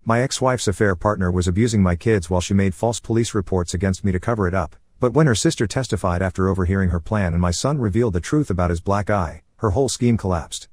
My ex-wife's affair partner was abusing my kids while she made false police reports against me to cover it up, but when her sister testified after overhearing her plan and my son revealed the truth about his black eye, her whole scheme collapsed.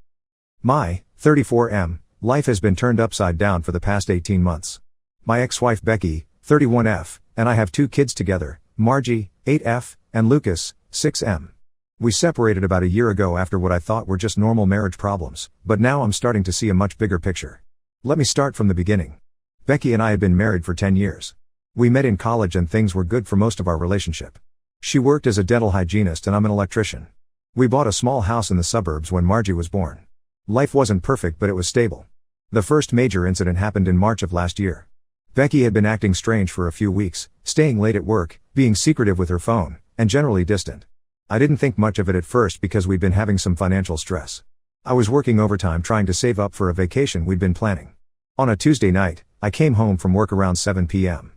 My 34M life has been turned upside down for the past 18 months. My ex-wife Becky, 31F, and I have 2 kids together, Margie, 8F, and Lucas, 6M. We separated about a year ago after what I thought were just normal marriage problems, but now I'm starting to see a much bigger picture. Let me start from the beginning. Becky and I had been married for 10 years. We met in college and things were good for most of our relationship. She worked as a dental hygienist and I'm an electrician. We bought a small house in the suburbs when Margie was born. Life wasn't perfect but it was stable. The first major incident happened in March of last year. Becky had been acting strange for a few weeks, staying late at work, being secretive with her phone, and generally distant. I didn't think much of it at first because we'd been having some financial stress. I was working overtime trying to save up for a vacation we'd been planning. On a Tuesday night, I came home from work around 7 p.m.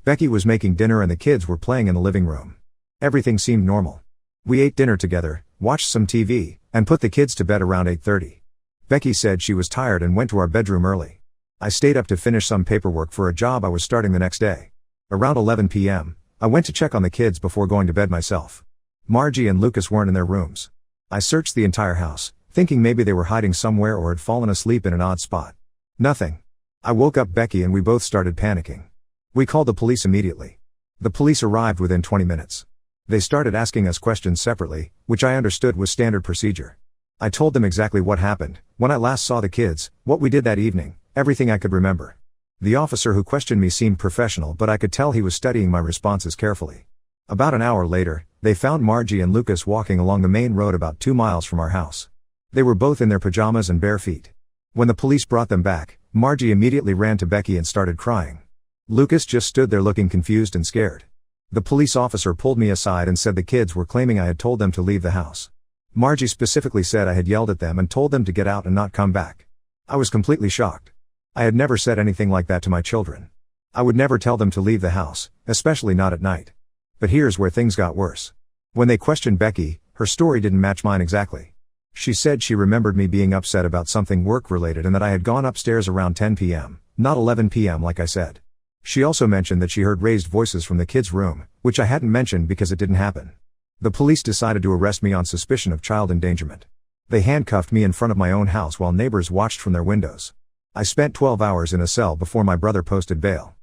Becky was making dinner and the kids were playing in the living room. Everything seemed normal. We ate dinner together, watched some TV, and put the kids to bed around 8:30. Becky said she was tired and went to our bedroom early. I stayed up to finish some paperwork for a job I was starting the next day. Around 11 p.m., I went to check on the kids before going to bed myself. Margie and Lucas weren't in their rooms. I searched the entire house, thinking maybe they were hiding somewhere or had fallen asleep in an odd spot. Nothing. I woke up Becky and we both started panicking. We called the police immediately. The police arrived within 20 minutes. They started asking us questions separately, which I understood was standard procedure. I told them exactly what happened, when I last saw the kids, what we did that evening, everything I could remember. The officer who questioned me seemed professional but I could tell he was studying my responses carefully. About an hour later, they found Margie and Lucas walking along the main road about 2 miles from our house. They were both in their pajamas and bare feet. When the police brought them back, Margie immediately ran to Becky and started crying. Lucas just stood there looking confused and scared. The police officer pulled me aside and said the kids were claiming I had told them to leave the house. Margie specifically said I had yelled at them and told them to get out and not come back. I was completely shocked. I had never said anything like that to my children. I would never tell them to leave the house, especially not at night. But here's where things got worse. When they questioned Becky, her story didn't match mine exactly. She said she remembered me being upset about something work-related and that I had gone upstairs around 10 p.m., not 11 p.m. like I said. She also mentioned that she heard raised voices from the kids' room, which I hadn't mentioned because it didn't happen. The police decided to arrest me on suspicion of child endangerment. They handcuffed me in front of my own house while neighbors watched from their windows. I spent 12 hours in a cell before my brother posted bail.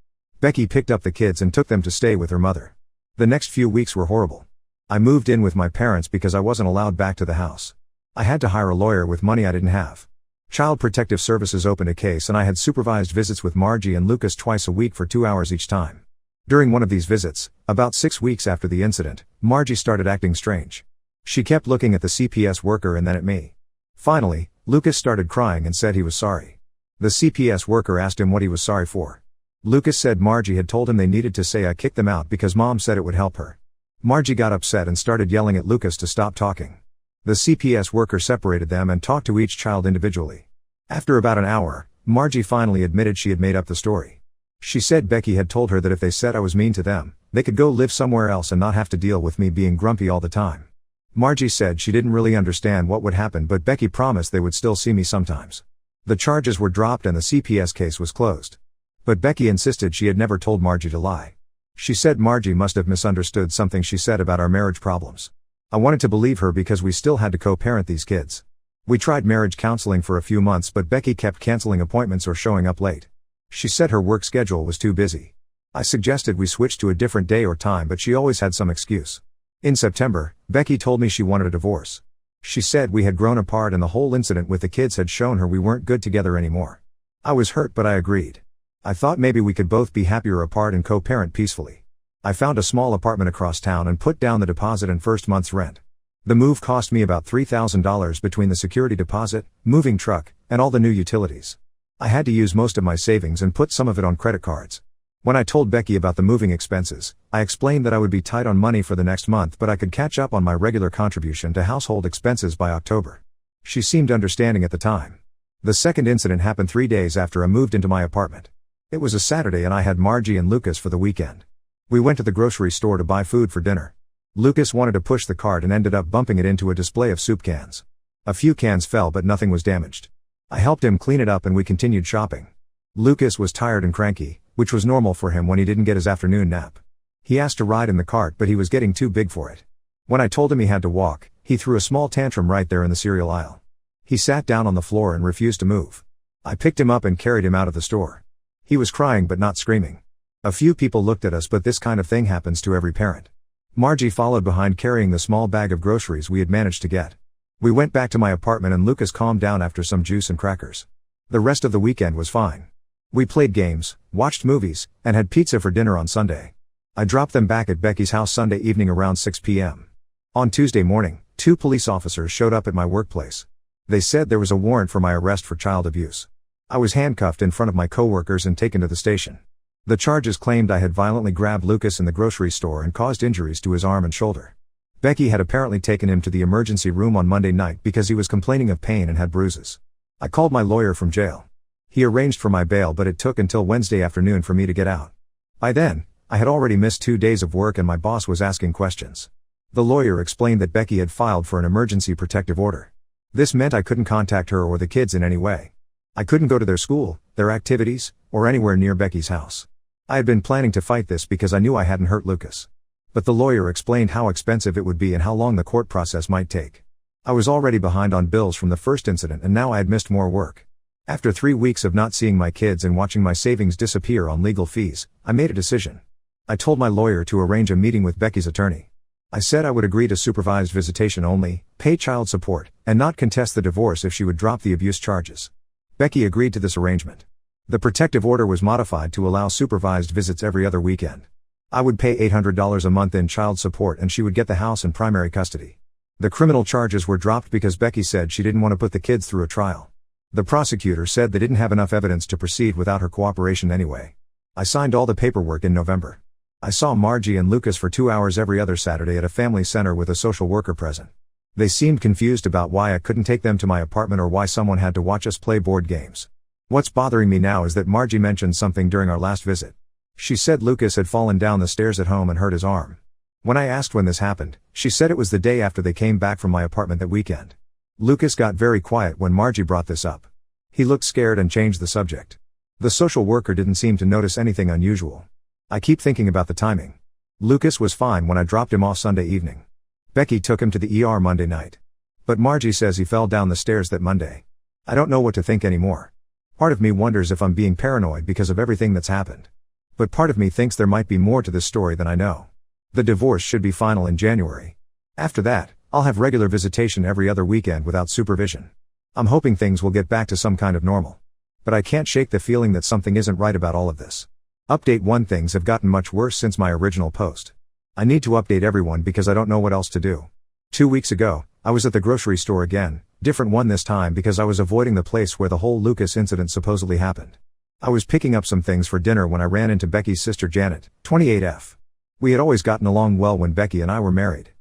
Becky picked up the kids and took them to stay with her mother. The next few weeks were horrible. I moved in with my parents because I wasn't allowed back to the house. I had to hire a lawyer with money I didn't have. Child Protective Services opened a case and I had supervised visits with Margie and Lucas twice a week for 2 hours each time. During one of these visits, about 6 weeks after the incident, Margie started acting strange. She kept looking at the CPS worker and then at me. Finally, Lucas started crying and said he was sorry. The CPS worker asked him what he was sorry for. Lucas said Margie had told him they needed to say I kicked them out because Mom said it would help her. Margie got upset and started yelling at Lucas to stop talking. The CPS worker separated them and talked to each child individually. After about an hour, Margie finally admitted she had made up the story. She said Becky had told her that if they said I was mean to them, they could go live somewhere else and not have to deal with me being grumpy all the time. Margie said she didn't really understand what would happen but Becky promised they would still see me sometimes. The charges were dropped and the CPS case was closed. But Becky insisted she had never told Margie to lie. She said Margie must have misunderstood something she said about our marriage problems. I wanted to believe her because we still had to co-parent these kids. We tried marriage counseling for a few months but Becky kept canceling appointments or showing up late. She said her work schedule was too busy. I suggested we switch to a different day or time but she always had some excuse. In September, Becky told me she wanted a divorce. She said we had grown apart and the whole incident with the kids had shown her we weren't good together anymore. I was hurt but I agreed. I thought maybe we could both be happier apart and co-parent peacefully. I found a small apartment across town and put down the deposit and first month's rent. The move cost me about $3,000 between the security deposit, moving truck, and all the new utilities. I had to use most of my savings and put some of it on credit cards. When I told Becky about the moving expenses, I explained that I would be tight on money for the next month but I could catch up on my regular contribution to household expenses by October. She seemed understanding at the time. The second incident happened 3 days after I moved into my apartment. It was a Saturday and I had Margie and Lucas for the weekend. We went to the grocery store to buy food for dinner. Lucas wanted to push the cart and ended up bumping it into a display of soup cans. A few cans fell but nothing was damaged. I helped him clean it up and we continued shopping. Lucas was tired and cranky, which was normal for him when he didn't get his afternoon nap. He asked to ride in the cart, but he was getting too big for it. When I told him he had to walk, he threw a small tantrum right there in the cereal aisle. He sat down on the floor and refused to move. I picked him up and carried him out of the store. He was crying but not screaming. A few people looked at us, but this kind of thing happens to every parent. Margie followed behind carrying the small bag of groceries we had managed to get. We went back to my apartment and Lucas calmed down after some juice and crackers. The rest of the weekend was fine. We played games, watched movies, and had pizza for dinner on Sunday. I dropped them back at Becky's house Sunday evening around 6 p.m. On Tuesday morning, 2 police officers showed up at my workplace. They said there was a warrant for my arrest for child abuse. I was handcuffed in front of my coworkers and taken to the station. The charges claimed I had violently grabbed Lucas in the grocery store and caused injuries to his arm and shoulder. Becky had apparently taken him to the emergency room on Monday night because he was complaining of pain and had bruises. I called my lawyer from jail. He arranged for my bail, but it took until Wednesday afternoon for me to get out. By then, I had already missed 2 days of work and my boss was asking questions. The lawyer explained that Becky had filed for an emergency protective order. This meant I couldn't contact her or the kids in any way. I couldn't go to their school, their activities, or anywhere near Becky's house. I had been planning to fight this because I knew I hadn't hurt Lucas. But the lawyer explained how expensive it would be and how long the court process might take. I was already behind on bills from the first incident and now I had missed more work. After 3 weeks of not seeing my kids and watching my savings disappear on legal fees, I made a decision. I told my lawyer to arrange a meeting with Becky's attorney. I said I would agree to supervised visitation only, pay child support, and not contest the divorce if she would drop the abuse charges. Becky agreed to this arrangement. The protective order was modified to allow supervised visits every other weekend. I would pay $800 a month in child support and she would get the house in primary custody. The criminal charges were dropped because Becky said she didn't want to put the kids through a trial. The prosecutor said they didn't have enough evidence to proceed without her cooperation anyway. I signed all the paperwork in November. I saw Margie and Lucas for 2 hours every other Saturday at a family center with a social worker present. They seemed confused about why I couldn't take them to my apartment or why someone had to watch us play board games. What's bothering me now is that Margie mentioned something during our last visit. She said Lucas had fallen down the stairs at home and hurt his arm. When I asked when this happened, she said it was the day after they came back from my apartment that weekend. Lucas got very quiet when Margie brought this up. He looked scared and changed the subject. The social worker didn't seem to notice anything unusual. I keep thinking about the timing. Lucas was fine when I dropped him off Sunday evening. Becky took him to the ER Monday night. But Margie says he fell down the stairs that Monday. I don't know what to think anymore. Part of me wonders if I'm being paranoid because of everything that's happened. But part of me thinks there might be more to this story than I know. The divorce should be final in January. After that, I'll have regular visitation every other weekend without supervision. I'm hoping things will get back to some kind of normal. But I can't shake the feeling that something isn't right about all of this. Update 1: Things have gotten much worse since my original post. I need to update everyone because I don't know what else to do. 2 weeks ago, I was at the grocery store again, different one this time because I was avoiding the place where the whole Lucas incident supposedly happened. I was picking up some things for dinner when I ran into Becky's sister Janet, 28F. We had always gotten along well when Becky and I were married.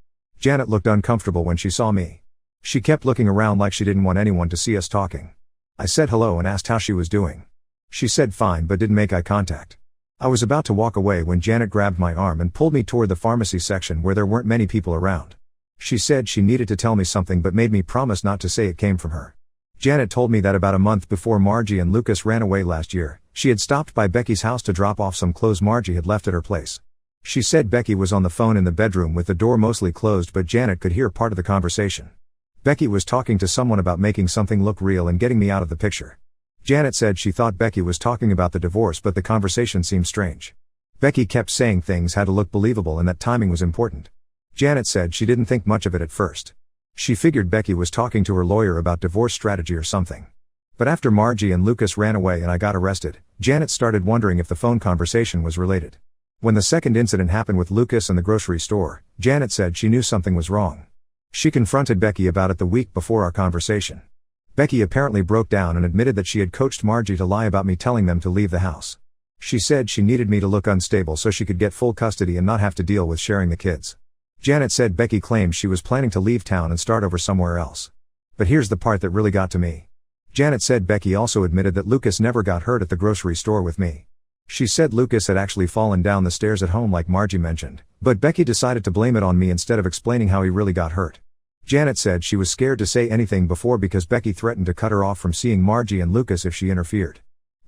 Janet looked uncomfortable when she saw me. She kept looking around like she didn't want anyone to see us talking. I said hello and asked how she was doing. She said fine but didn't make eye contact. I was about to walk away when Janet grabbed my arm and pulled me toward the pharmacy section where there weren't many people around. She said she needed to tell me something but made me promise not to say it came from her. Janet told me that about a month before Margie and Lucas ran away last year, she had stopped by Becky's house to drop off some clothes Margie had left at her place. She said Becky was on the phone in the bedroom with the door mostly closed but Janet could hear part of the conversation. Becky was talking to someone about making something look real and getting me out of the picture. Janet said she thought Becky was talking about the divorce but the conversation seemed strange. Becky kept saying things had to look believable and that timing was important. Janet said she didn't think much of it at first. She figured Becky was talking to her lawyer about divorce strategy or something. But after Margie and Lucas ran away and I got arrested, Janet started wondering if the phone conversation was related. When the second incident happened with Lucas and the grocery store, Janet said she knew something was wrong. She confronted Becky about it the week before our conversation. Becky apparently broke down and admitted that she had coached Margie to lie about me telling them to leave the house. She said she needed me to look unstable so she could get full custody and not have to deal with sharing the kids. Janet said Becky claimed she was planning to leave town and start over somewhere else. But here's the part that really got to me. Janet said Becky also admitted that Lucas never got hurt at the grocery store with me. She said Lucas had actually fallen down the stairs at home like Margie mentioned, but Becky decided to blame it on me instead of explaining how he really got hurt. Janet said she was scared to say anything before because Becky threatened to cut her off from seeing Margie and Lucas if she interfered.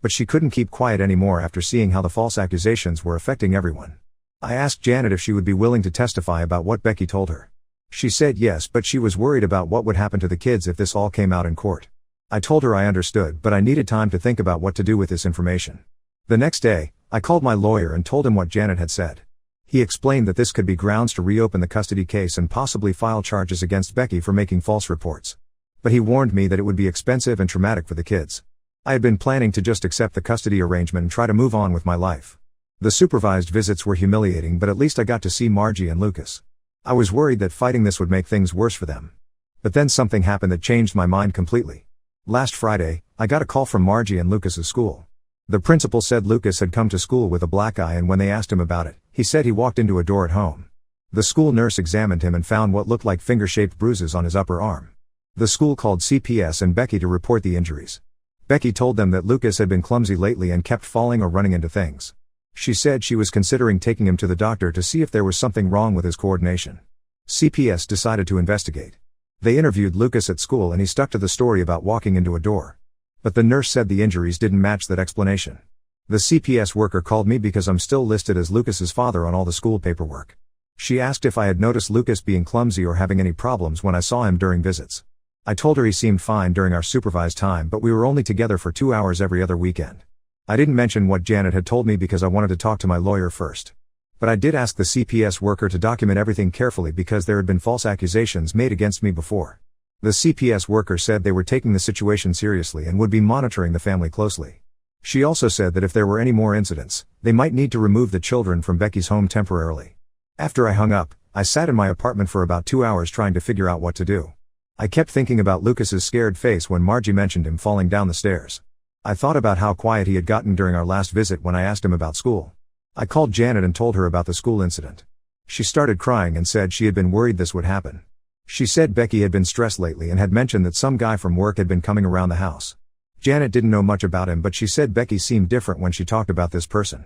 But she couldn't keep quiet anymore after seeing how the false accusations were affecting everyone. I asked Janet if she would be willing to testify about what Becky told her. She said yes, but she was worried about what would happen to the kids if this all came out in court. I told her I understood, but I needed time to think about what to do with this information. The next day, I called my lawyer and told him what Janet had said. He explained that this could be grounds to reopen the custody case and possibly file charges against Becky for making false reports. But he warned me that it would be expensive and traumatic for the kids. I had been planning to just accept the custody arrangement and try to move on with my life. The supervised visits were humiliating, but at least I got to see Margie and Lucas. I was worried that fighting this would make things worse for them. But then something happened that changed my mind completely. Last Friday, I got a call from Margie and Lucas's school. The principal said Lucas had come to school with a black eye, and when they asked him about it, he said he walked into a door at home. The school nurse examined him and found what looked like finger-shaped bruises on his upper arm. The school called CPS and Becky to report the injuries. Becky told them that Lucas had been clumsy lately and kept falling or running into things. She said she was considering taking him to the doctor to see if there was something wrong with his coordination. CPS decided to investigate. They interviewed Lucas at school and he stuck to the story about walking into a door. But the nurse said the injuries didn't match that explanation. The CPS worker called me because I'm still listed as Lucas's father on all the school paperwork. She asked if I had noticed Lucas being clumsy or having any problems when I saw him during visits. I told her he seemed fine during our supervised time, but we were only together for 2 hours every other weekend. I didn't mention what Janet had told me because I wanted to talk to my lawyer first. But I did ask the CPS worker to document everything carefully because there had been false accusations made against me before. The CPS worker said they were taking the situation seriously and would be monitoring the family closely. She also said that if there were any more incidents, they might need to remove the children from Becky's home temporarily. After I hung up, I sat in my apartment for about 2 hours trying to figure out what to do. I kept thinking about Lucas's scared face when Margie mentioned him falling down the stairs. I thought about how quiet he had gotten during our last visit when I asked him about school. I called Janet and told her about the school incident. She started crying and said she had been worried this would happen. She said Becky had been stressed lately and had mentioned that some guy from work had been coming around the house. Janet didn't know much about him, but she said Becky seemed different when she talked about this person.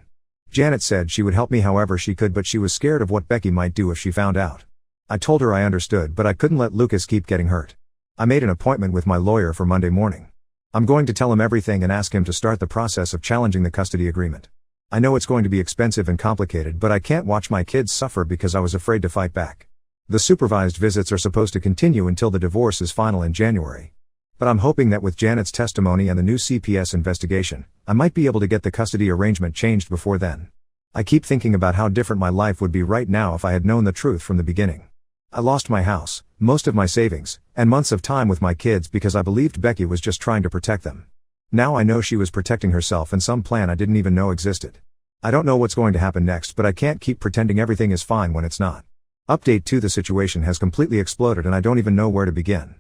Janet said she would help me however she could, but she was scared of what Becky might do if she found out. I told her I understood, but I couldn't let Lucas keep getting hurt. I made an appointment with my lawyer for Monday morning. I'm going to tell him everything and ask him to start the process of challenging the custody agreement. I know it's going to be expensive and complicated, but I can't watch my kids suffer because I was afraid to fight back. The supervised visits are supposed to continue until the divorce is final in January. But I'm hoping that with Janet's testimony and the new CPS investigation, I might be able to get the custody arrangement changed before then. I keep thinking about how different my life would be right now if I had known the truth from the beginning. I lost my house, most of my savings, and months of time with my kids because I believed Becky was just trying to protect them. Now I know she was protecting herself and some plan I didn't even know existed. I don't know what's going to happen next, but I can't keep pretending everything is fine when it's not. Update 2: the situation has completely exploded and I don't even know where to begin.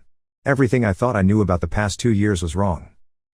Everything I thought I knew about the past 2 years was wrong.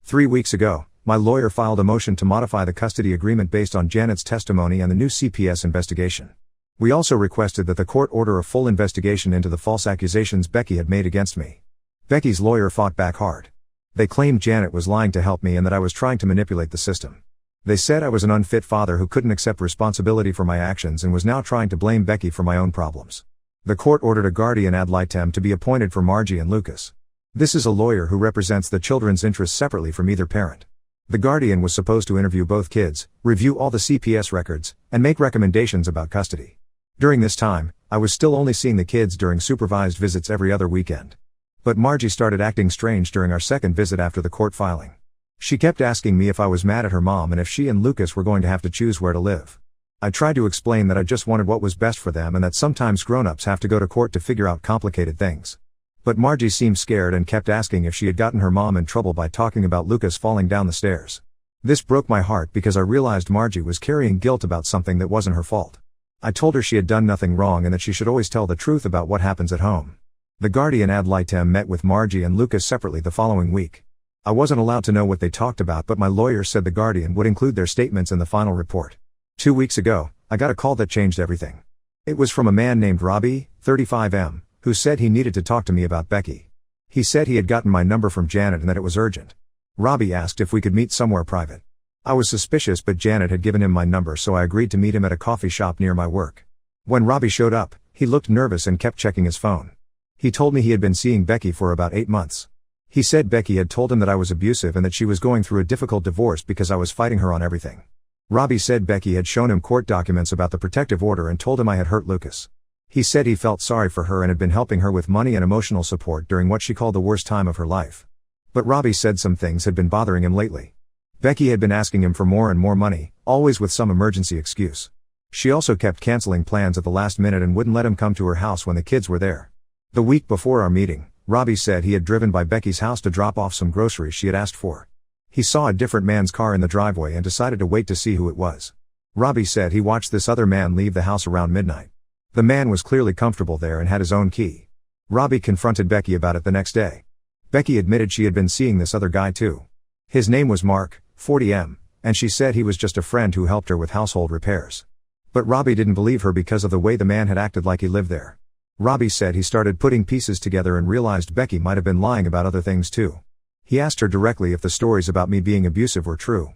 3 weeks ago, my lawyer filed a motion to modify the custody agreement based on Janet's testimony and the new CPS investigation. We also requested that the court order a full investigation into the false accusations Becky had made against me. Becky's lawyer fought back hard. They claimed Janet was lying to help me and that I was trying to manipulate the system. They said I was an unfit father who couldn't accept responsibility for my actions and was now trying to blame Becky for my own problems. The court ordered a guardian ad litem to be appointed for Margie and Lucas. This is a lawyer who represents the children's interests separately from either parent. The guardian was supposed to interview both kids, review all the CPS records, and make recommendations about custody. During this time, I was still only seeing the kids during supervised visits every other weekend. But Margie started acting strange during our second visit after the court filing. She kept asking me if I was mad at her mom and if she and Lucas were going to have to choose where to live. I tried to explain that I just wanted what was best for them and that sometimes grown-ups have to go to court to figure out complicated things. But Margie seemed scared and kept asking if she had gotten her mom in trouble by talking about Lucas falling down the stairs. This broke my heart because I realized Margie was carrying guilt about something that wasn't her fault. I told her she had done nothing wrong and that she should always tell the truth about what happens at home. The guardian ad litem met with Margie and Lucas separately the following week. I wasn't allowed to know what they talked about, but my lawyer said the guardian would include their statements in the final report. 2 weeks ago, I got a call that changed everything. It was from a man named Robbie, 35M, who said he needed to talk to me about Becky. He said he had gotten my number from Janet and that it was urgent. Robbie asked if we could meet somewhere private. I was suspicious, but Janet had given him my number, so I agreed to meet him at a coffee shop near my work. When Robbie showed up, he looked nervous and kept checking his phone. He told me he had been seeing Becky for about 8 months. He said Becky had told him that I was abusive and that she was going through a difficult divorce because I was fighting her on everything. Robbie said Becky had shown him court documents about the protective order and told him I had hurt Lucas. He said he felt sorry for her and had been helping her with money and emotional support during what she called the worst time of her life. But Robbie said some things had been bothering him lately. Becky had been asking him for more and more money, always with some emergency excuse. She also kept canceling plans at the last minute and wouldn't let him come to her house when the kids were there. The week before our meeting, Robbie said he had driven by Becky's house to drop off some groceries she had asked for. He saw a different man's car in the driveway and decided to wait to see who it was. Robbie said he watched this other man leave the house around midnight. The man was clearly comfortable there and had his own key. Robbie confronted Becky about it the next day. Becky admitted she had been seeing this other guy too. His name was Mark, 40M, and she said he was just a friend who helped her with household repairs. But Robbie didn't believe her because of the way the man had acted like he lived there. Robbie said he started putting pieces together and realized Becky might have been lying about other things too. He asked her directly if the stories about me being abusive were true.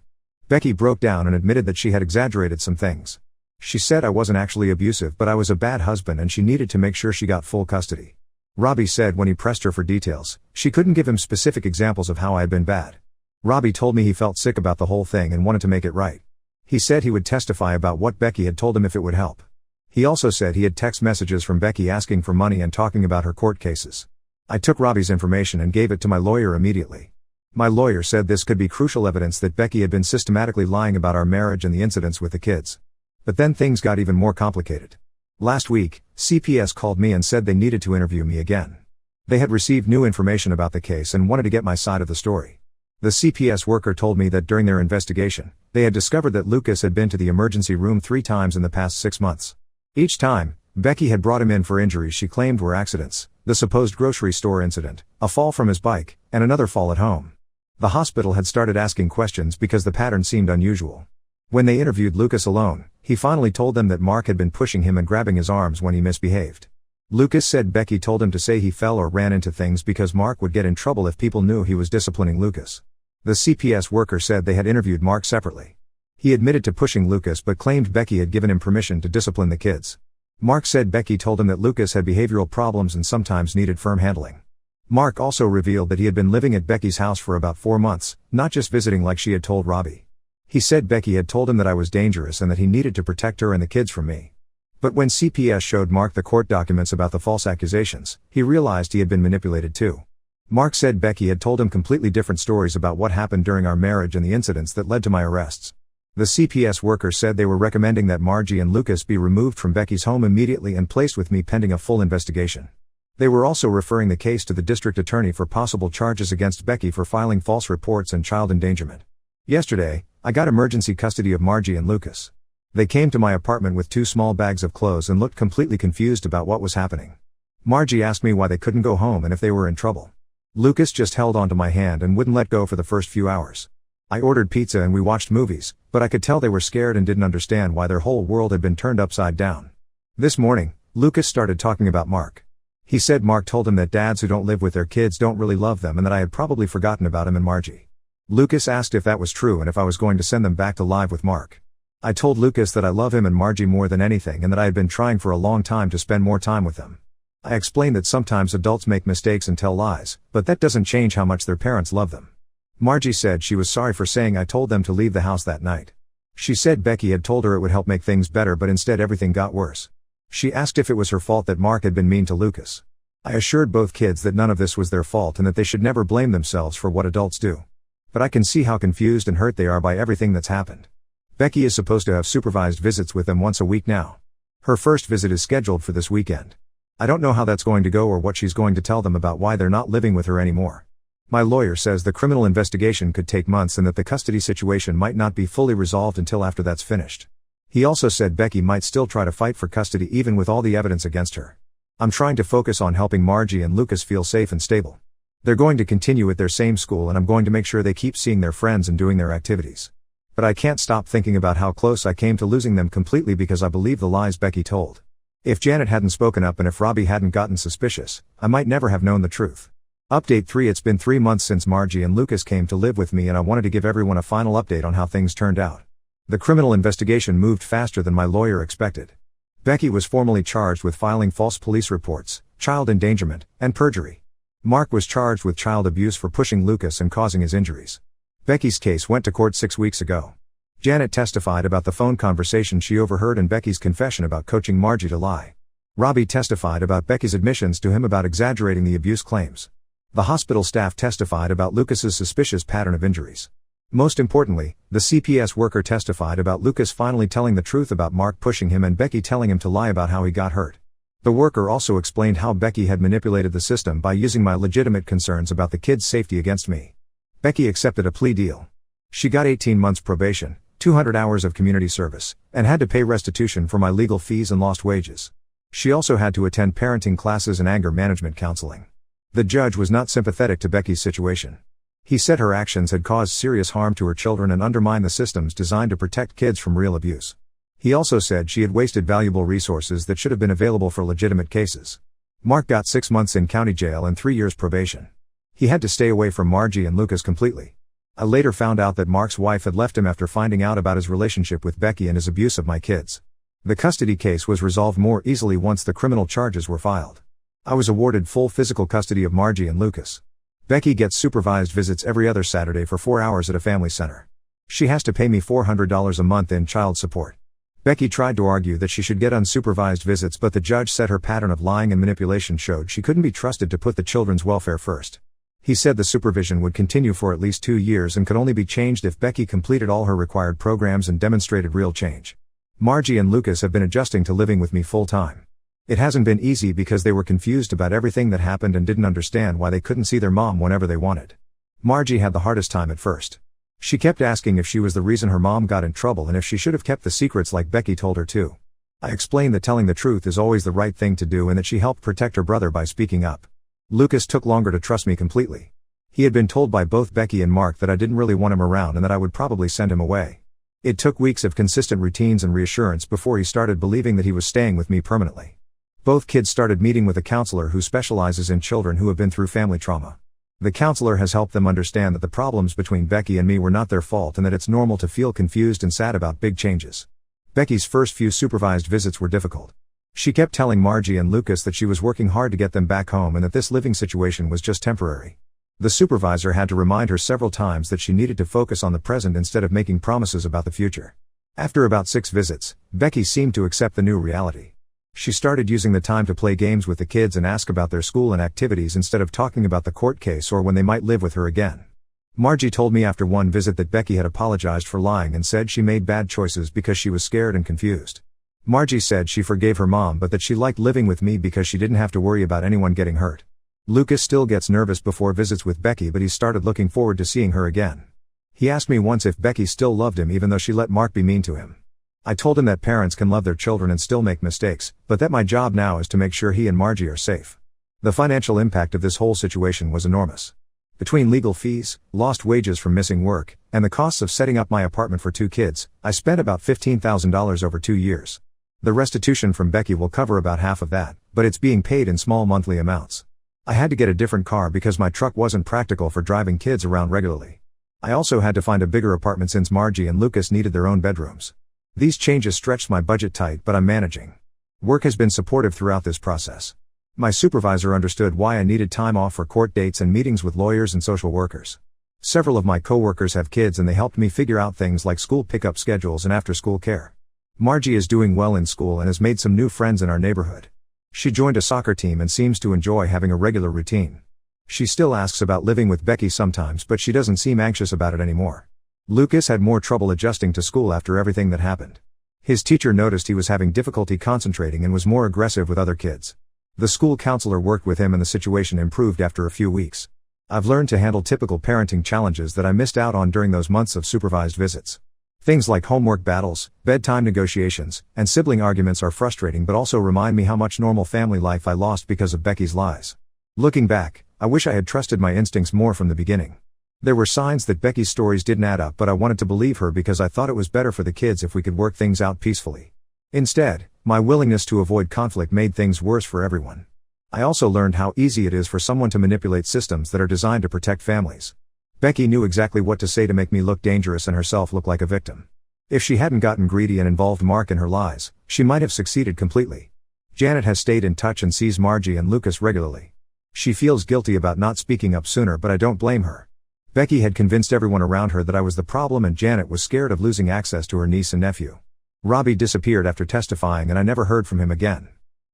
Becky broke down and admitted that she had exaggerated some things. She said I wasn't actually abusive but I was a bad husband and she needed to make sure she got full custody. Robbie said when he pressed her for details, she couldn't give him specific examples of how I had been bad. Robbie told me he felt sick about the whole thing and wanted to make it right. He said he would testify about what Becky had told him if it would help. He also said he had text messages from Becky asking for money and talking about her court cases. I took Robbie's information and gave it to my lawyer immediately. My lawyer said this could be crucial evidence that Becky had been systematically lying about our marriage and the incidents with the kids. But then things got even more complicated. Last week, CPS called me and said they needed to interview me again. They had received new information about the case and wanted to get my side of the story. The CPS worker told me that during their investigation, they had discovered that Lucas had been to the emergency room 3 times in the past 6 months. Each time, Becky had brought him in for injuries she claimed were accidents, the supposed grocery store incident, a fall from his bike, and another fall at home. The hospital had started asking questions because the pattern seemed unusual. When they interviewed Lucas alone, he finally told them that Mark had been pushing him and grabbing his arms when he misbehaved. Lucas said Becky told him to say he fell or ran into things because Mark would get in trouble if people knew he was disciplining Lucas. The CPS worker said they had interviewed Mark separately. He admitted to pushing Lucas but claimed Becky had given him permission to discipline the kids. Mark said Becky told him that Lucas had behavioral problems and sometimes needed firm handling. Mark also revealed that he had been living at Becky's house for about 4 months, not just visiting like she had told Robbie. He said Becky had told him that I was dangerous and that he needed to protect her and the kids from me. But when CPS showed Mark the court documents about the false accusations, he realized he had been manipulated too. Mark said Becky had told him completely different stories about what happened during our marriage and the incidents that led to my arrests. The CPS worker said they were recommending that Margie and Lucas be removed from Becky's home immediately and placed with me pending a full investigation. They were also referring the case to the district attorney for possible charges against Becky for filing false reports and child endangerment. Yesterday, I got emergency custody of Margie and Lucas. They came to my apartment with 2 small bags of clothes and looked completely confused about what was happening. Margie asked me why they couldn't go home and if they were in trouble. Lucas just held onto my hand and wouldn't let go for the first few hours. I ordered pizza and we watched movies, but I could tell they were scared and didn't understand why their whole world had been turned upside down. This morning, Lucas started talking about Mark. He said Mark told him that dads who don't live with their kids don't really love them and that I had probably forgotten about him and Margie. Lucas asked if that was true and if I was going to send them back to live with Mark. I told Lucas that I love him and Margie more than anything and that I had been trying for a long time to spend more time with them. I explained that sometimes adults make mistakes and tell lies, but that doesn't change how much their parents love them. Margie said she was sorry for saying I told them to leave the house that night. She said Becky had told her it would help make things better but instead everything got worse. She asked if it was her fault that Mark had been mean to Lucas. I assured both kids that none of this was their fault and that they should never blame themselves for what adults do. But I can see how confused and hurt they are by everything that's happened. Becky is supposed to have supervised visits with them once a week now. Her first visit is scheduled for this weekend. I don't know how that's going to go or what she's going to tell them about why they're not living with her anymore. My lawyer says the criminal investigation could take months and that the custody situation might not be fully resolved until after that's finished. He also said Becky might still try to fight for custody even with all the evidence against her. I'm trying to focus on helping Margie and Lucas feel safe and stable. They're going to continue at their same school and I'm going to make sure they keep seeing their friends and doing their activities. But I can't stop thinking about how close I came to losing them completely because I believe the lies Becky told. If Janet hadn't spoken up and if Robbie hadn't gotten suspicious, I might never have known the truth. Update 3: It's been 3 months since Margie and Lucas came to live with me and I wanted to give everyone a final update on how things turned out. The criminal investigation moved faster than my lawyer expected. Becky was formally charged with filing false police reports, child endangerment, and perjury. Mark was charged with child abuse for pushing Lucas and causing his injuries. Becky's case went to court 6 weeks ago. Janet testified about the phone conversation she overheard and Becky's confession about coaching Margie to lie. Robbie testified about Becky's admissions to him about exaggerating the abuse claims. The hospital staff testified about Lucas's suspicious pattern of injuries. Most importantly, the CPS worker testified about Lucas finally telling the truth about Mark pushing him and Becky telling him to lie about how he got hurt. The worker also explained how Becky had manipulated the system by using my legitimate concerns about the kids' safety against me. Becky accepted a plea deal. She got 18 months probation, 200 hours of community service, and had to pay restitution for my legal fees and lost wages. She also had to attend parenting classes and anger management counseling. The judge was not sympathetic to Becky's situation. He said her actions had caused serious harm to her children and undermined the systems designed to protect kids from real abuse. He also said she had wasted valuable resources that should have been available for legitimate cases. Mark got 6 months in county jail and 3 years probation. He had to stay away from Margie and Lucas completely. I later found out that Mark's wife had left him after finding out about his relationship with Becky and his abuse of my kids. The custody case was resolved more easily once the criminal charges were filed. I was awarded full physical custody of Margie and Lucas. Becky gets supervised visits every other Saturday for 4 hours at a family center. She has to pay me $400 a month in child support. Becky tried to argue that she should get unsupervised visits, but the judge said her pattern of lying and manipulation showed she couldn't be trusted to put the children's welfare first. He said the supervision would continue for at least 2 years and could only be changed if Becky completed all her required programs and demonstrated real change. Margie and Lucas have been adjusting to living with me full-time. It hasn't been easy because they were confused about everything that happened and didn't understand why they couldn't see their mom whenever they wanted. Margie had the hardest time at first. She kept asking if she was the reason her mom got in trouble and if she should have kept the secrets like Becky told her to. I explained that telling the truth is always the right thing to do and that she helped protect her brother by speaking up. Lucas took longer to trust me completely. He had been told by both Becky and Mark that I didn't really want him around and that I would probably send him away. It took weeks of consistent routines and reassurance before he started believing that he was staying with me permanently. Both kids started meeting with a counselor who specializes in children who have been through family trauma. The counselor has helped them understand that the problems between Becky and me were not their fault and that it's normal to feel confused and sad about big changes. Becky's first few supervised visits were difficult. She kept telling Margie and Lucas that she was working hard to get them back home and that this living situation was just temporary. The supervisor had to remind her several times that she needed to focus on the present instead of making promises about the future. After about 6 visits, Becky seemed to accept the new reality. She started using the time to play games with the kids and ask about their school and activities instead of talking about the court case or when they might live with her again. Margie told me after one visit that Becky had apologized for lying and said she made bad choices because she was scared and confused. Margie said she forgave her mom but that she liked living with me because she didn't have to worry about anyone getting hurt. Lucas still gets nervous before visits with Becky, but he's started looking forward to seeing her again. He asked me once if Becky still loved him even though she let Mark be mean to him. I told him that parents can love their children and still make mistakes, but that my job now is to make sure he and Margie are safe. The financial impact of this whole situation was enormous. Between legal fees, lost wages from missing work, and the costs of setting up my apartment for 2 kids, I spent about $15,000 over 2 years. The restitution from Becky will cover about half of that, but it's being paid in small monthly amounts. I had to get a different car because my truck wasn't practical for driving kids around regularly. I also had to find a bigger apartment since Margie and Lucas needed their own bedrooms. These changes stretched my budget tight, but I'm managing. Work has been supportive throughout this process. My supervisor understood why I needed time off for court dates and meetings with lawyers and social workers. Several of my coworkers have kids and they helped me figure out things like school pickup schedules and after-school care. Margie is doing well in school and has made some new friends in our neighborhood. She joined a soccer team and seems to enjoy having a regular routine. She still asks about living with Becky sometimes, but she doesn't seem anxious about it anymore. Lucas had more trouble adjusting to school after everything that happened. His teacher noticed he was having difficulty concentrating and was more aggressive with other kids. The school counselor worked with him and the situation improved after a few weeks. I've learned to handle typical parenting challenges that I missed out on during those months of supervised visits. Things like homework battles, bedtime negotiations, and sibling arguments are frustrating but also remind me how much normal family life I lost because of Becky's lies. Looking back, I wish I had trusted my instincts more from the beginning. There were signs that Becky's stories didn't add up, but I wanted to believe her because I thought it was better for the kids if we could work things out peacefully. Instead, my willingness to avoid conflict made things worse for everyone. I also learned how easy it is for someone to manipulate systems that are designed to protect families. Becky knew exactly what to say to make me look dangerous and herself look like a victim. If she hadn't gotten greedy and involved Mark in her lies, she might have succeeded completely. Janet has stayed in touch and sees Margie and Lucas regularly. She feels guilty about not speaking up sooner, but I don't blame her. Becky had convinced everyone around her that I was the problem, and Janet was scared of losing access to her niece and nephew. Robbie disappeared after testifying and I never heard from him again.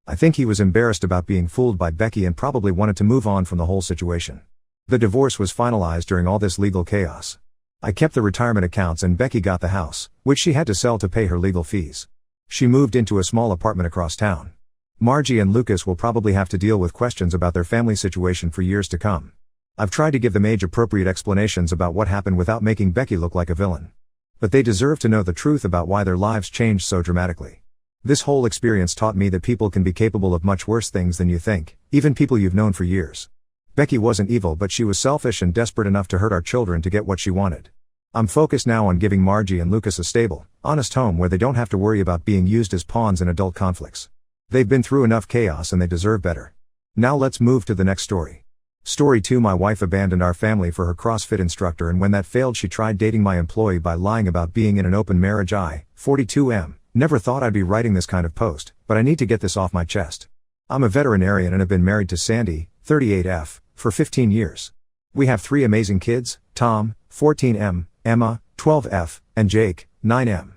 I think he was embarrassed about being fooled by Becky and probably wanted to move on from the whole situation. The divorce was finalized during all this legal chaos. I kept the retirement accounts and Becky got the house, which she had to sell to pay her legal fees. She moved into a small apartment across town. Margie and Lucas will probably have to deal with questions about their family situation for years to come. I've tried to give them age-appropriate explanations about what happened without making Becky look like a villain. But they deserve to know the truth about why their lives changed so dramatically. This whole experience taught me that people can be capable of much worse things than you think, even people you've known for years. Becky wasn't evil, but she was selfish and desperate enough to hurt our children to get what she wanted. I'm focused now on giving Margie and Lucas a stable, honest home where they don't have to worry about being used as pawns in adult conflicts. They've been through enough chaos and they deserve better. Now let's move to the next story. Story 2. My wife abandoned our family for her CrossFit instructor, and when that failed she tried dating my employee by lying about being in an open marriage. I, 42M, never thought I'd be writing this kind of post, but I need to get this off my chest. I'm a veterinarian and have been married to Sandy, 38F, for 15 years. We have 3 amazing kids, Tom, 14M, Emma, 12F, and Jake, 9M.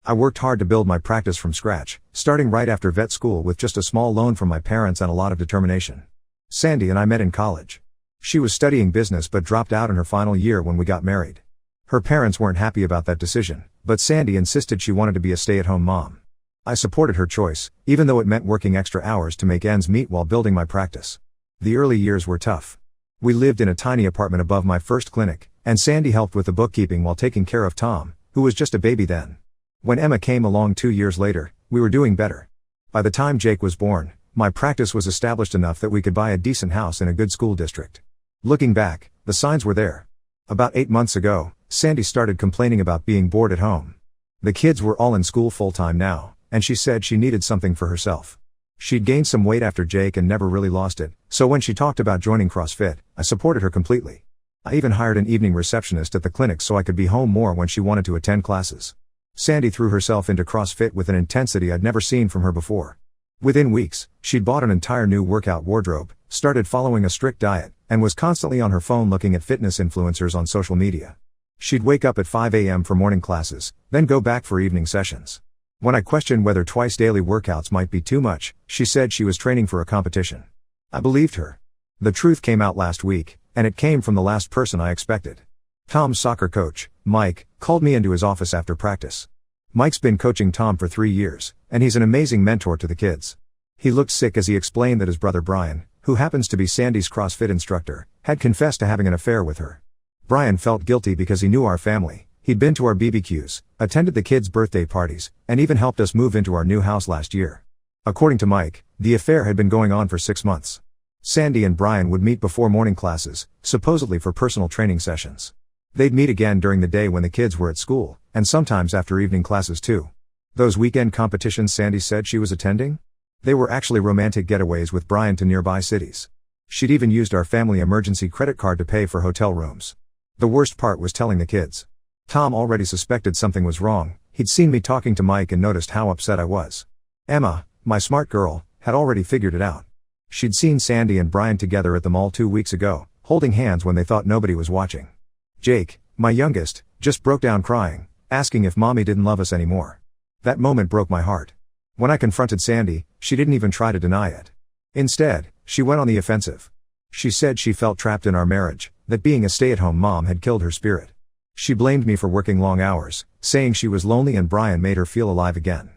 I worked hard to build my practice from scratch, starting right after vet school with just a small loan from my parents and a lot of determination. Sandy and I met in college. She was studying business but dropped out in her final year when we got married. Her parents weren't happy about that decision, but Sandy insisted she wanted to be a stay-at-home mom. I supported her choice, even though it meant working extra hours to make ends meet while building my practice. The early years were tough. We lived in a tiny apartment above my first clinic, and Sandy helped with the bookkeeping while taking care of Tom, who was just a baby then. When Emma came along 2 years later, we were doing better. By the time Jake was born, my practice was established enough that we could buy a decent house in a good school district. Looking back, the signs were there. About 8 months ago, Sandy started complaining about being bored at home. The kids were all in school full-time now, and she said she needed something for herself. She'd gained some weight after Jake and never really lost it, so when she talked about joining CrossFit, I supported her completely. I even hired an evening receptionist at the clinic so I could be home more when she wanted to attend classes. Sandy threw herself into CrossFit with an intensity I'd never seen from her before. Within weeks, she'd bought an entire new workout wardrobe, started following a strict diet, and was constantly on her phone looking at fitness influencers on social media. She'd wake up at 5 a.m. for morning classes, then go back for evening sessions. When I questioned whether twice daily workouts might be too much, she said she was training for a competition. I believed her. The truth came out last week, and it came from the last person I expected. Tom's soccer coach, Mike, called me into his office after practice. Mike's been coaching Tom for 3 years, and he's an amazing mentor to the kids. He looked sick as he explained that his brother Brian, who happens to be Sandy's CrossFit instructor, had confessed to having an affair with her. Brian felt guilty because he knew our family. He'd been to our BBQs, attended the kids' birthday parties, and even helped us move into our new house last year. According to Mike, the affair had been going on for 6 months. Sandy and Brian would meet before morning classes, supposedly for personal training sessions. They'd meet again during the day when the kids were at school, and sometimes after evening classes too. Those weekend competitions Sandy said she was attending? They were actually romantic getaways with Brian to nearby cities. She'd even used our family emergency credit card to pay for hotel rooms. The worst part was telling the kids. Tom already suspected something was wrong. He'd seen me talking to Mike and noticed how upset I was. Emma, my smart girl, had already figured it out. She'd seen Sandy and Brian together at the mall 2 weeks ago, holding hands when they thought nobody was watching. Jake, my youngest, just broke down crying, asking if mommy didn't love us anymore. That moment broke my heart. When I confronted Sandy, she didn't even try to deny it. Instead, she went on the offensive. She said she felt trapped in our marriage, that being a stay-at-home mom had killed her spirit. She blamed me for working long hours, saying she was lonely and Brian made her feel alive again.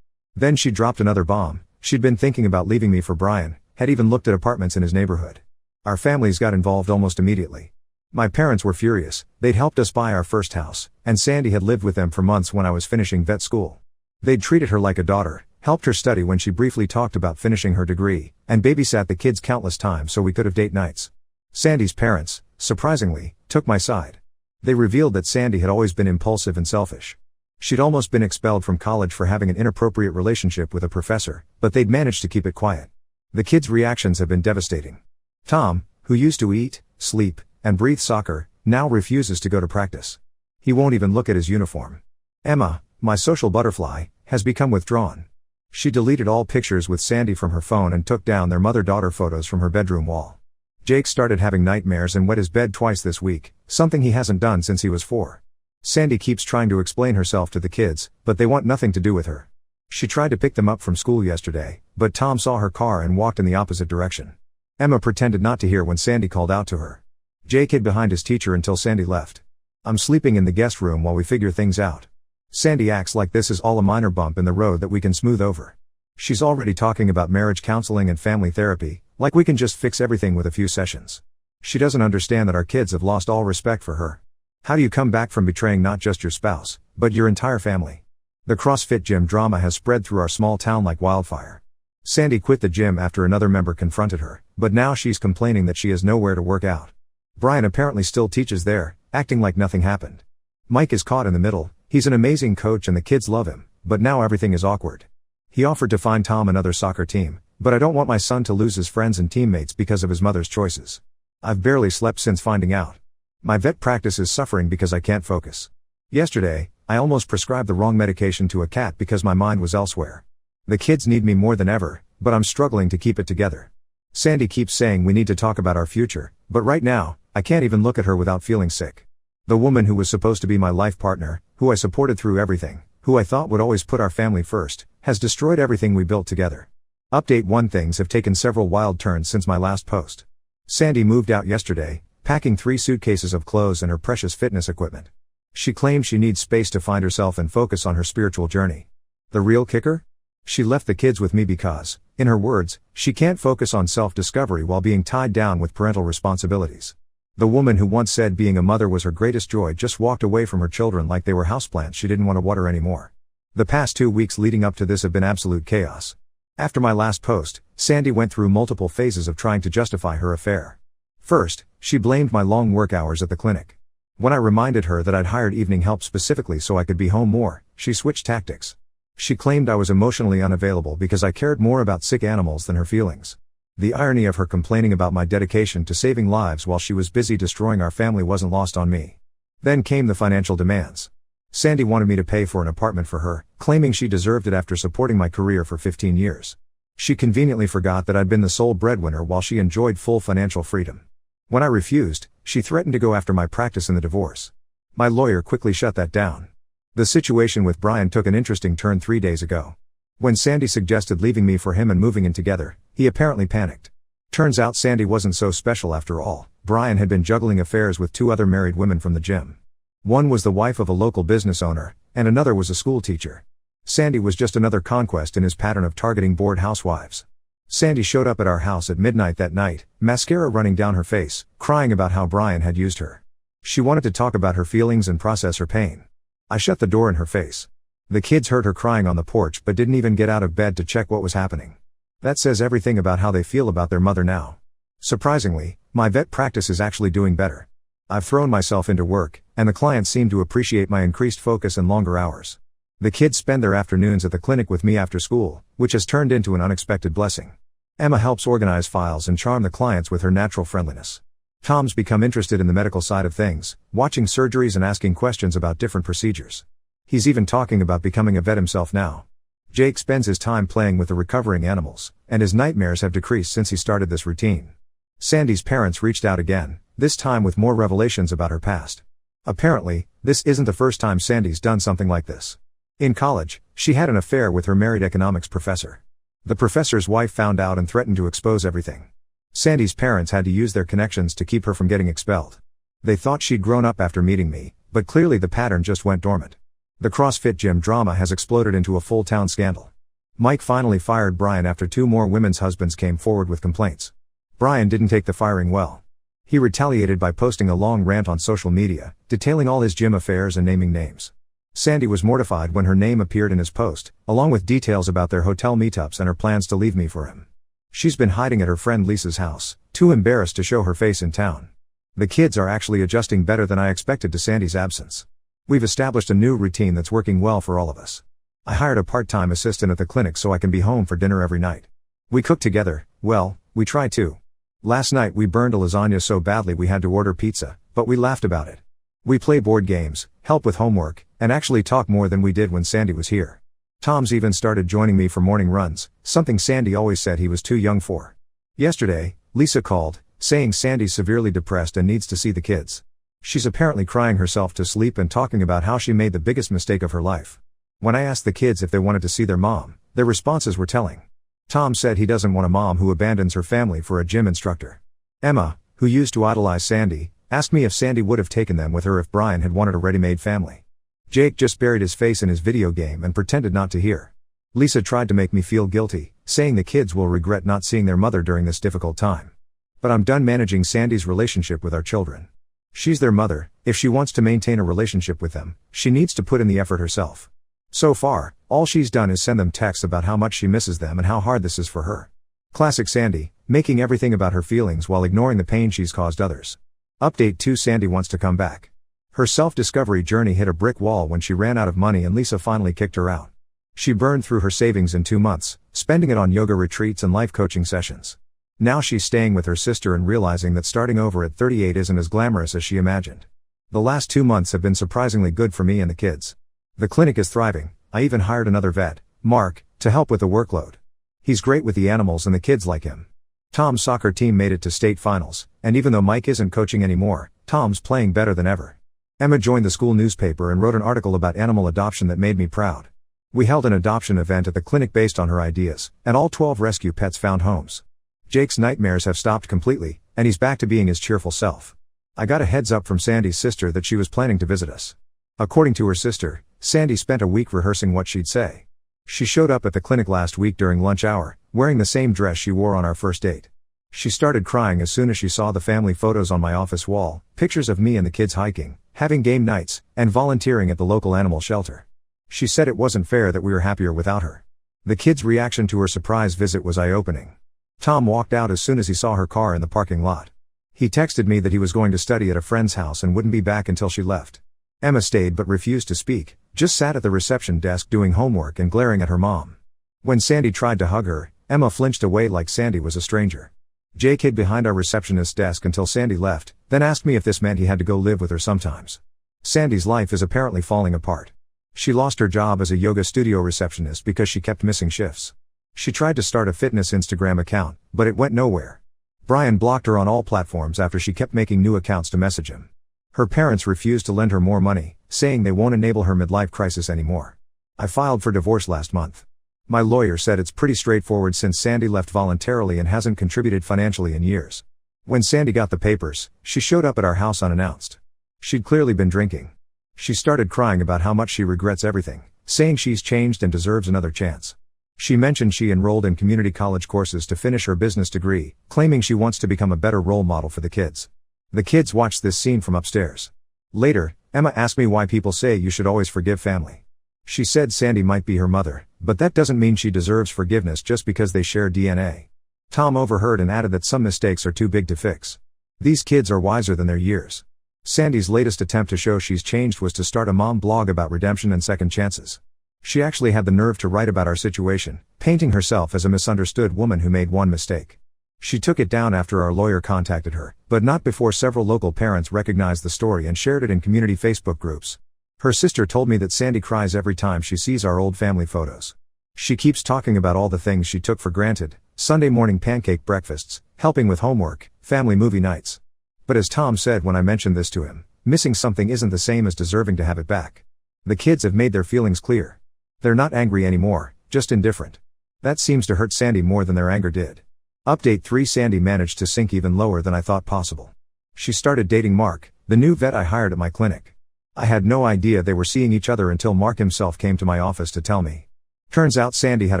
Then she dropped another bomb. She'd been thinking about leaving me for Brian, had even looked at apartments in his neighborhood. Our families got involved almost immediately. My parents were furious. They'd helped us buy our first house, and Sandy had lived with them for months when I was finishing vet school. They'd treated her like a daughter, helped her study when she briefly talked about finishing her degree, and babysat the kids countless times so we could have date nights. Sandy's parents, surprisingly, took my side. They revealed that Sandy had always been impulsive and selfish. She'd almost been expelled from college for having an inappropriate relationship with a professor, but they'd managed to keep it quiet. The kids' reactions have been devastating. Tom, who used to eat, sleep, and breathe soccer, now refuses to go to practice. He won't even look at his uniform. Emma, my social butterfly, has become withdrawn. She deleted all pictures with Sandy from her phone and took down their mother-daughter photos from her bedroom wall. Jake started having nightmares and wet his bed twice this week, something he hasn't done since he was 4. Sandy keeps trying to explain herself to the kids, but they want nothing to do with her. She tried to pick them up from school yesterday, but Tom saw her car and walked in the opposite direction. Emma pretended not to hear when Sandy called out to her. Jake hid behind his teacher until Sandy left. I'm sleeping in the guest room while we figure things out. Sandy acts like this is all a minor bump in the road that we can smooth over. She's already talking about marriage counseling and family therapy, like we can just fix everything with a few sessions. She doesn't understand that our kids have lost all respect for her. How do you come back from betraying not just your spouse, but your entire family? The CrossFit gym drama has spread through our small town like wildfire. Sandy quit the gym after another member confronted her, but now she's complaining that she has nowhere to work out. Brian apparently still teaches there, acting like nothing happened. Mike is caught in the middle. He's an amazing coach and the kids love him, but now everything is awkward. He offered to find Tom another soccer team, but I don't want my son to lose his friends and teammates because of his mother's choices. I've barely slept since finding out. My vet practice is suffering because I can't focus. Yesterday, I almost prescribed the wrong medication to a cat because my mind was elsewhere. The kids need me more than ever, but I'm struggling to keep it together. Sandy keeps saying we need to talk about our future, but right now, I can't even look at her without feeling sick. The woman who was supposed to be my life partner, who I supported through everything, who I thought would always put our family first, has destroyed everything we built together. Update 1: Things have taken several wild turns since my last post. Sandy moved out yesterday, packing 3 suitcases of clothes and her precious fitness equipment. She claims she needs space to find herself and focus on her spiritual journey. The real kicker? She left the kids with me because, in her words, she can't focus on self-discovery while being tied down with parental responsibilities. The woman who once said being a mother was her greatest joy just walked away from her children like they were houseplants she didn't want to water anymore. The past 2 weeks leading up to this have been absolute chaos. After my last post, Sandy went through multiple phases of trying to justify her affair. First, she blamed my long work hours at the clinic. When I reminded her that I'd hired evening help specifically so I could be home more, she switched tactics. She claimed I was emotionally unavailable because I cared more about sick animals than her feelings. The irony of her complaining about my dedication to saving lives while she was busy destroying our family wasn't lost on me. Then came the financial demands. Sandy wanted me to pay for an apartment for her, claiming she deserved it after supporting my career for 15 years. She conveniently forgot that I'd been the sole breadwinner while she enjoyed full financial freedom. When I refused, she threatened to go after my practice in the divorce. My lawyer quickly shut that down. The situation with Brian took an interesting turn 3 days ago. When Sandy suggested leaving me for him and moving in together, he apparently panicked. Turns out Sandy wasn't so special after all. Brian had been juggling affairs with 2 other married women from the gym. One was the wife of a local business owner, and another was a school teacher. Sandy was just another conquest in his pattern of targeting bored housewives. Sandy showed up at our house at midnight that night, mascara running down her face, crying about how Brian had used her. She wanted to talk about her feelings and process her pain. I shut the door in her face. The kids heard her crying on the porch but didn't even get out of bed to check what was happening. That says everything about how they feel about their mother now. Surprisingly, my vet practice is actually doing better. I've thrown myself into work, and the clients seem to appreciate my increased focus and longer hours. The kids spend their afternoons at the clinic with me after school, which has turned into an unexpected blessing. Emma helps organize files and charm the clients with her natural friendliness. Tom's become interested in the medical side of things, watching surgeries and asking questions about different procedures. He's even talking about becoming a vet himself now. Jake spends his time playing with the recovering animals, and his nightmares have decreased since he started this routine. Sandy's parents reached out again, this time with more revelations about her past. Apparently, this isn't the first time Sandy's done something like this. In college, she had an affair with her married economics professor. The professor's wife found out and threatened to expose everything. Sandy's parents had to use their connections to keep her from getting expelled. They thought she'd grown up after meeting me, but clearly the pattern just went dormant. The CrossFit gym drama has exploded into a full-town scandal. Mike finally fired Brian after 2 more women's husbands came forward with complaints. Brian didn't take the firing well. He retaliated by posting a long rant on social media, detailing all his gym affairs and naming names. Sandy was mortified when her name appeared in his post, along with details about their hotel meetups and her plans to leave me for him. She's been hiding at her friend Lisa's house, too embarrassed to show her face in town. The kids are actually adjusting better than I expected to Sandy's absence. We've established a new routine that's working well for all of us. I hired a part-time assistant at the clinic so I can be home for dinner every night. We cook together, well, we try to. Last night we burned a lasagna so badly we had to order pizza, but we laughed about it. We play board games, help with homework, and actually talk more than we did when Sandy was here. Tom's even started joining me for morning runs, something Sandy always said he was too young for. Yesterday, Lisa called, saying Sandy's severely depressed and needs to see the kids. She's apparently crying herself to sleep and talking about how she made the biggest mistake of her life. When I asked the kids if they wanted to see their mom, their responses were telling. Tom said he doesn't want a mom who abandons her family for a gym instructor. Emma, who used to idolize Sandy, asked me if Sandy would have taken them with her if Brian had wanted a ready-made family. Jake just buried his face in his video game and pretended not to hear. Lisa tried to make me feel guilty, saying the kids will regret not seeing their mother during this difficult time. But I'm done managing Sandy's relationship with our children. She's their mother. If she wants to maintain a relationship with them, she needs to put in the effort herself. So far, all she's done is send them texts about how much she misses them and how hard this is for her. Classic Sandy, making everything about her feelings while ignoring the pain she's caused others. Update 2: Sandy wants to come back. Her self-discovery journey hit a brick wall when she ran out of money and Lisa finally kicked her out. She burned through her savings in 2 months, spending it on yoga retreats and life coaching sessions. Now she's staying with her sister and realizing that starting over at 38 isn't as glamorous as she imagined. The last 2 months have been surprisingly good for me and the kids. The clinic is thriving. I even hired another vet, Mark, to help with the workload. He's great with the animals and the kids like him. Tom's soccer team made it to state finals, and even though Mike isn't coaching anymore, Tom's playing better than ever. Emma joined the school newspaper and wrote an article about animal adoption that made me proud. We held an adoption event at the clinic based on her ideas, and all 12 rescue pets found homes. Jake's nightmares have stopped completely, and he's back to being his cheerful self. I got a heads up from Sandy's sister that she was planning to visit us. According to her sister, Sandy spent a week rehearsing what she'd say. She showed up at the clinic last week during lunch hour, wearing the same dress she wore on our first date. She started crying as soon as she saw the family photos on my office wall, pictures of me and the kids hiking, having game nights, and volunteering at the local animal shelter. She said it wasn't fair that we were happier without her. The kids' reaction to her surprise visit was eye-opening. Tom walked out as soon as he saw her car in the parking lot. He texted me that he was going to study at a friend's house and wouldn't be back until she left. Emma stayed but refused to speak, just sat at the reception desk doing homework and glaring at her mom. When Sandy tried to hug her, Emma flinched away like Sandy was a stranger. Jake hid behind our receptionist's desk until Sandy left, then asked me if this meant he had to go live with her sometimes. Sandy's life is apparently falling apart. She lost her job as a yoga studio receptionist because she kept missing shifts. She tried to start a fitness Instagram account, but it went nowhere. Brian blocked her on all platforms after she kept making new accounts to message him. Her parents refused to lend her more money, saying they won't enable her midlife crisis anymore. I filed for divorce last month. My lawyer said it's pretty straightforward since Sandy left voluntarily and hasn't contributed financially in years. When Sandy got the papers, she showed up at our house unannounced. She'd clearly been drinking. She started crying about how much she regrets everything, saying she's changed and deserves another chance. She mentioned she enrolled in community college courses to finish her business degree, claiming she wants to become a better role model for the kids. The kids watched this scene from upstairs. Later, Emma asked me why people say you should always forgive family. She said Sandy might be her mother, but that doesn't mean she deserves forgiveness just because they share DNA. Tom overheard and added that some mistakes are too big to fix. These kids are wiser than their years. Sandy's latest attempt to show she's changed was to start a mom blog about redemption and second chances. She actually had the nerve to write about our situation, painting herself as a misunderstood woman who made one mistake. She took it down after our lawyer contacted her, but not before several local parents recognized the story and shared it in community Facebook groups. Her sister told me that Sandy cries every time she sees our old family photos. She keeps talking about all the things she took for granted: Sunday morning pancake breakfasts, helping with homework, family movie nights. But as Tom said when I mentioned this to him, missing something isn't the same as deserving to have it back. The kids have made their feelings clear. They're not angry anymore, just indifferent. That seems to hurt Sandy more than their anger did. Update 3: Sandy managed to sink even lower than I thought possible. She started dating Mark, the new vet I hired at my clinic. I had no idea they were seeing each other until Mark himself came to my office to tell me. Turns out Sandy had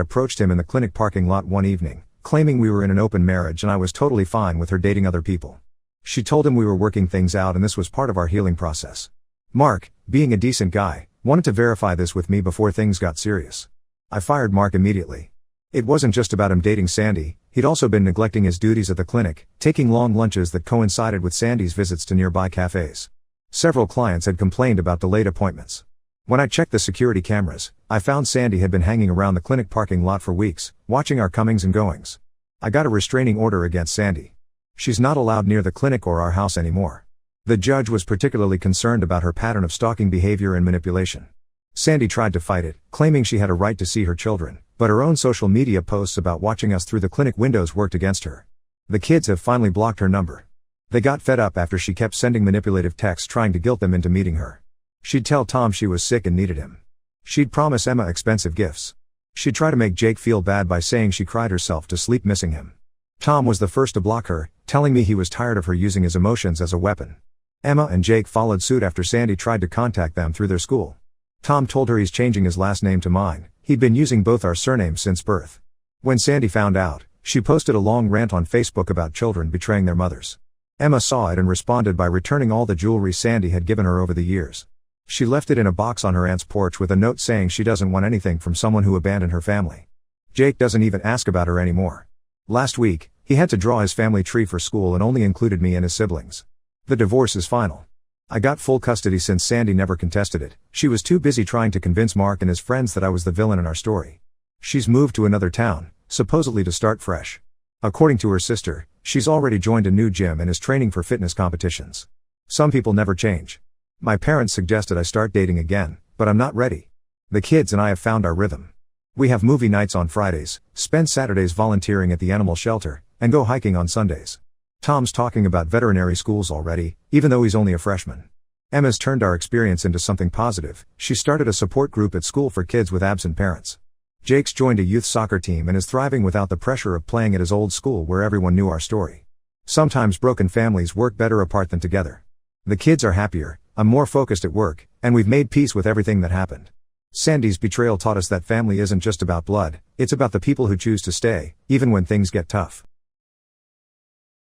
approached him in the clinic parking lot one evening, claiming we were in an open marriage and I was totally fine with her dating other people. She told him we were working things out and this was part of our healing process. Mark, being a decent guy, wanted to verify this with me before things got serious. I fired Mark immediately. It wasn't just about him dating Sandy, he'd also been neglecting his duties at the clinic, taking long lunches that coincided with Sandy's visits to nearby cafes. Several clients had complained about delayed appointments. When I checked the security cameras, I found Sandy had been hanging around the clinic parking lot for weeks, watching our comings and goings. I got a restraining order against Sandy. She's not allowed near the clinic or our house anymore. The judge was particularly concerned about her pattern of stalking behavior and manipulation. Sandy tried to fight it, claiming she had a right to see her children, but her own social media posts about watching us through the clinic windows worked against her. The kids have finally blocked her number. They got fed up after she kept sending manipulative texts trying to guilt them into meeting her. She'd tell Tom she was sick and needed him. She'd promise Emma expensive gifts. She'd try to make Jake feel bad by saying she cried herself to sleep missing him. Tom was the first to block her, telling me he was tired of her using his emotions as a weapon. Emma and Jake followed suit after Sandy tried to contact them through their school. Tom told her he's changing his last name to mine. He'd been using both our surnames since birth. When Sandy found out, she posted a long rant on Facebook about children betraying their mothers. Emma saw it and responded by returning all the jewelry Sandy had given her over the years. She left it in a box on her aunt's porch with a note saying she doesn't want anything from someone who abandoned her family. Jake doesn't even ask about her anymore. Last week, he had to draw his family tree for school and only included me and his siblings. The divorce is final. I got full custody since Sandy never contested it. She was too busy trying to convince Mark and his friends that I was the villain in our story. She's moved to another town, supposedly to start fresh. According to her sister, she's already joined a new gym and is training for fitness competitions. Some people never change. My parents suggested I start dating again, but I'm not ready. The kids and I have found our rhythm. We have movie nights on Fridays, spend Saturdays volunteering at the animal shelter, and go hiking on Sundays. Tom's talking about veterinary schools already, even though he's only a freshman. Emma's turned our experience into something positive. She started a support group at school for kids with absent parents. Jake's joined a youth soccer team and is thriving without the pressure of playing at his old school where everyone knew our story. Sometimes broken families work better apart than together. The kids are happier, I'm more focused at work, and we've made peace with everything that happened. Sandy's betrayal taught us that family isn't just about blood, it's about the people who choose to stay, even when things get tough.